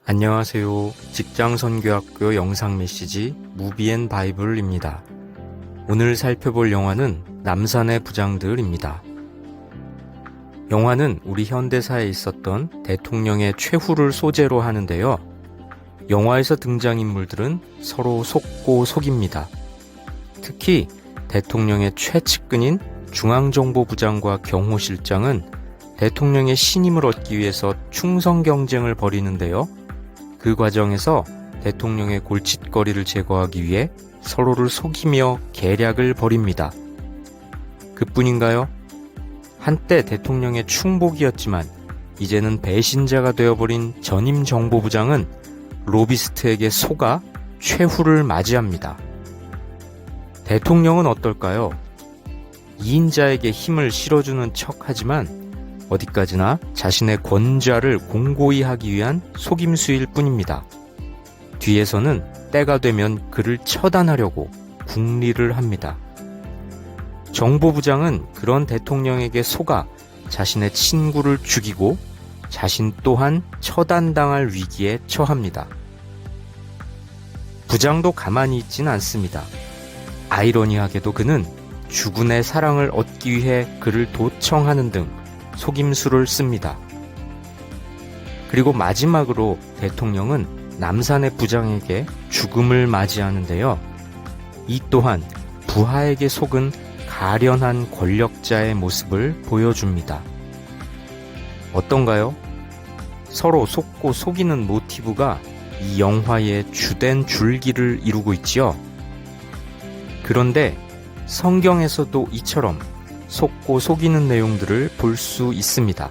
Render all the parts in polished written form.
안녕하세요. 직장선교학교 영상 메시지 무비앤바이블입니다. 오늘 살펴볼 영화는 남산의 부장들입니다. 영화는 우리 현대사에 있었던 대통령의 최후를 소재로 하는데요. 영화에서 등장인물들은 서로 속고 속입니다. 특히 대통령의 최측근인 중앙정보부장과 경호실장은 대통령의 신임을 얻기 위해서 충성 경쟁을 벌이는데요. 그 과정에서 대통령의 골칫거리를 제거하기 위해 서로를 속이며 계략을 벌입니다. 그뿐인가요? 한때 대통령의 충복이었지만 이제는 배신자가 되어버린 전임 정보부장은 로비스트에게 속아 최후를 맞이합니다. 대통령은 어떨까요? 2인자에게 힘을 실어주는 척하지만 어디까지나 자신의 권좌를 공고히 하기 위한 속임수일 뿐입니다. 뒤에서는 때가 되면 그를 처단하려고 궁리를 합니다. 정보부장은 그런 대통령에게 속아 자신의 친구를 죽이고 자신 또한 처단당할 위기에 처합니다. 부장도 가만히 있진 않습니다. 아이러니하게도 그는 주군의 사랑을 얻기 위해 그를 도청하는 등 속임수를 씁니다. 그리고 마지막으로 대통령은 남산의 부장에게 죽음을 맞이하는데요. 이 또한 부하에게 속은 가련한 권력자의 모습을 보여줍니다. 어떤가요? 서로 속고 속이는 모티브가 이 영화의 주된 줄기를 이루고 있지요. 그런데 성경에서도 이처럼 속고 속이는 내용들을 볼 수 있습니다.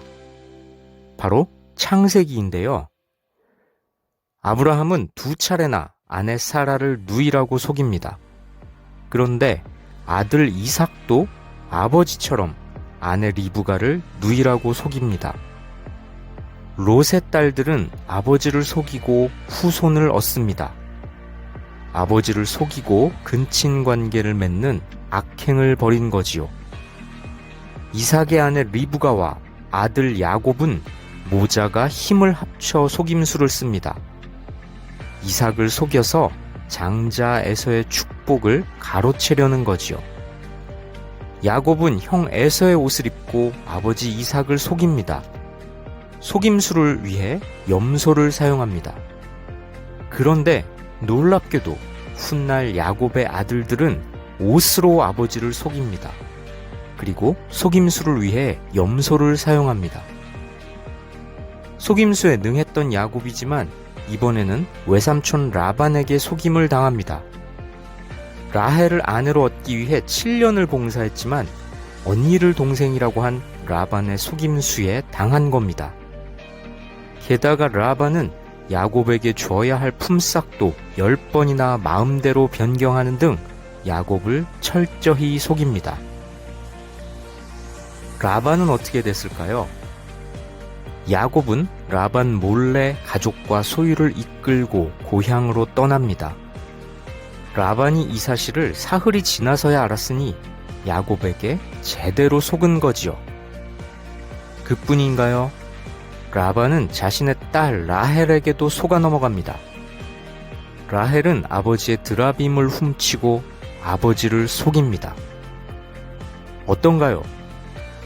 바로 창세기인데요. 아브라함은 2차례나 아내 사라를 누이라고 속입니다. 그런데 아들 이삭도 아버지처럼 아내 리브가를 누이라고 속입니다. 롯의 딸들은 아버지를 속이고 후손을 얻습니다. 아버지를 속이고 근친 관계를 맺는 악행을 벌인 거지요. 이삭의 아내 리브가와 아들 야곱은 모자가 힘을 합쳐 속임수를 씁니다. 이삭을 속여서 장자 에서의 축복을 가로채려는 거지요. 야곱은 형 에서의 옷을 입고 아버지 이삭을 속입니다. 속임수를 위해 염소를 사용합니다. 그런데 놀랍게도 훗날 야곱의 아들들은 옷으로 아버지를 속입니다. 그리고 속임수를 위해 염소를 사용합니다. 속임수에 능했던 야곱이지만 이번에는 외삼촌 라반에게 속임을 당합니다. 라헬을 아내로 얻기 위해 7년을 봉사했지만 언니를 동생이라고 한 라반의 속임수에 당한 겁니다. 게다가 라반은 야곱에게 줘야 할 품삯도 10번이나 마음대로 변경하는 등 야곱을 철저히 속입니다. 라반은 어떻게 됐을까요? 야곱은 라반 몰래 가족과 소유를 이끌고 고향으로 떠납니다. 라반이 이 사실을 사흘이 지나서야 알았으니 야곱에게 제대로 속은 거지요. 그뿐인가요? 라반은 자신의 딸 라헬에게도 속아 넘어갑니다. 라헬은 아버지의 드라빔을 훔치고 아버지를 속입니다. 어떤가요?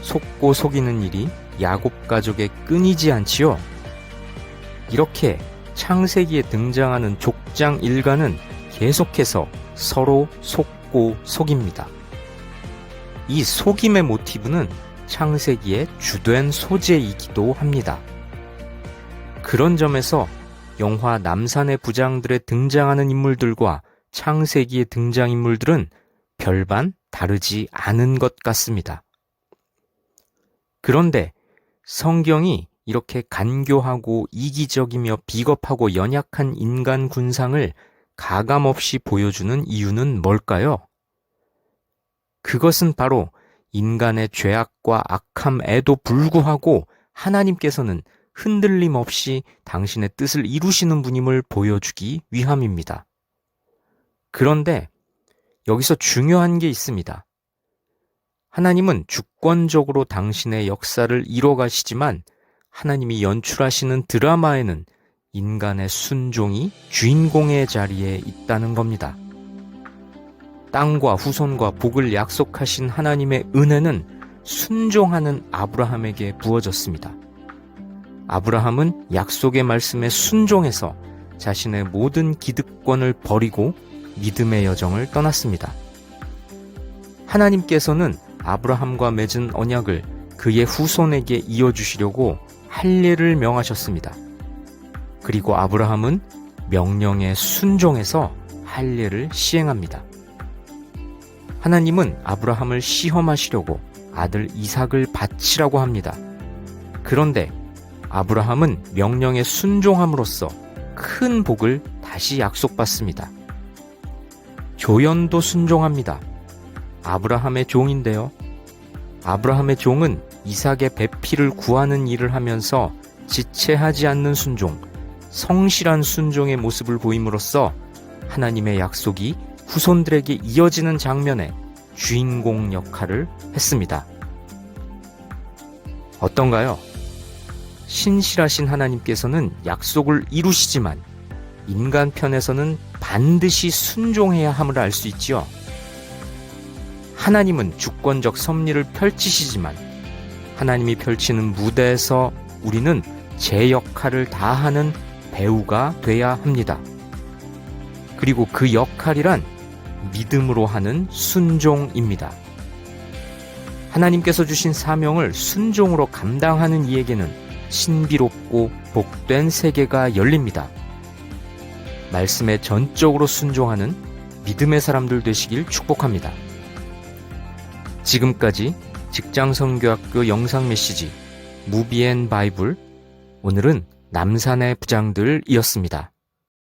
속고 속이는 일이 야곱 가족에 끊이지 않지요. 이렇게 창세기에 등장하는 족장 일가는 계속해서 서로 속고 속입니다. 이 속임의 모티브는 창세기의 주된 소재이기도 합니다. 그런 점에서 영화 남산의 부장들에 등장하는 인물들과 창세기의 등장인물들은 별반 다르지 않은 것 같습니다. 그런데 성경이 이렇게 간교하고 이기적이며 비겁하고 연약한 인간 군상을 가감없이 보여주는 이유는 뭘까요? 그것은 바로 인간의 죄악과 악함에도 불구하고 하나님께서는 흔들림 없이 당신의 뜻을 이루시는 분임을 보여주기 위함입니다. 그런데 여기서 중요한 게 있습니다. 하나님은 주권적으로 당신의 역사를 이뤄가시지만 하나님이 연출하시는 드라마에는 인간의 순종이 주인공의 자리에 있다는 겁니다. 땅과 후손과 복을 약속하신 하나님의 은혜는 순종하는 아브라함에게 부어졌습니다. 아브라함은 약속의 말씀에 순종해서 자신의 모든 기득권을 버리고 믿음의 여정을 떠났습니다. 하나님께서는 아브라함과 맺은 언약을 그의 후손에게 이어주시려고 할례를 명하셨습니다. 그리고 아브라함은 명령에 순종해서 할례를 시행합니다. 하나님은 아브라함을 시험하시려고 아들 이삭을 바치라고 합니다. 그런데 아브라함은 명령에 순종함으로써 큰 복을 다시 약속받습니다. 조연도 순종합니다. 아브라함의 종인데요. 아브라함의 종은 이삭의 배필을 구하는 일을 하면서 지체하지 않는 순종, 성실한 순종의 모습을 보임으로써 하나님의 약속이 후손들에게 이어지는 장면에 주인공 역할을 했습니다. 어떤가요? 신실하신 하나님께서는 약속을 이루시지만 인간 편에서는 반드시 순종해야 함을 알 수 있지요. 하나님은 주권적 섭리를 펼치시지만 하나님이 펼치는 무대에서 우리는 제 역할을 다하는 배우가 돼야 합니다. 그리고 그 역할이란 믿음으로 하는 순종입니다. 하나님께서 주신 사명을 순종으로 감당하는 이에게는 신비롭고 복된 세계가 열립니다. 말씀에 전적으로 순종하는 믿음의 사람들 되시길 축복합니다. 지금까지 직장선교학교 영상 메시지 무비앤바이블, 오늘은 남산의 부장들이었습니다.